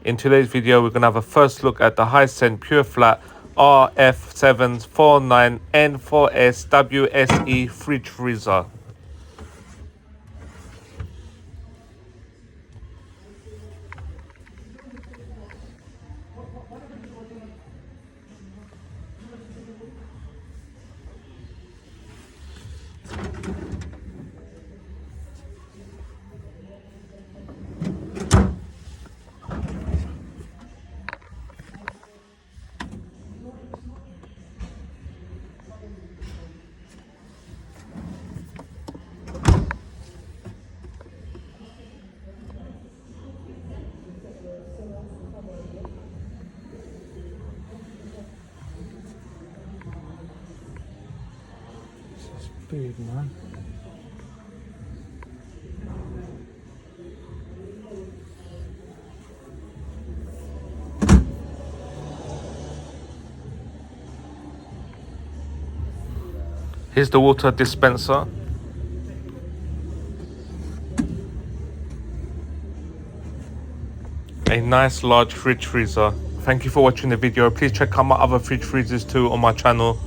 In today's video, we're going to have a first look at the HISENSE PureFlat RF749N4SWSE Fridge freezer. Big man. Here's the water dispenser. A nice large fridge freezer. Thank you for watching the video. Please check out my other fridge freezers too on my channel.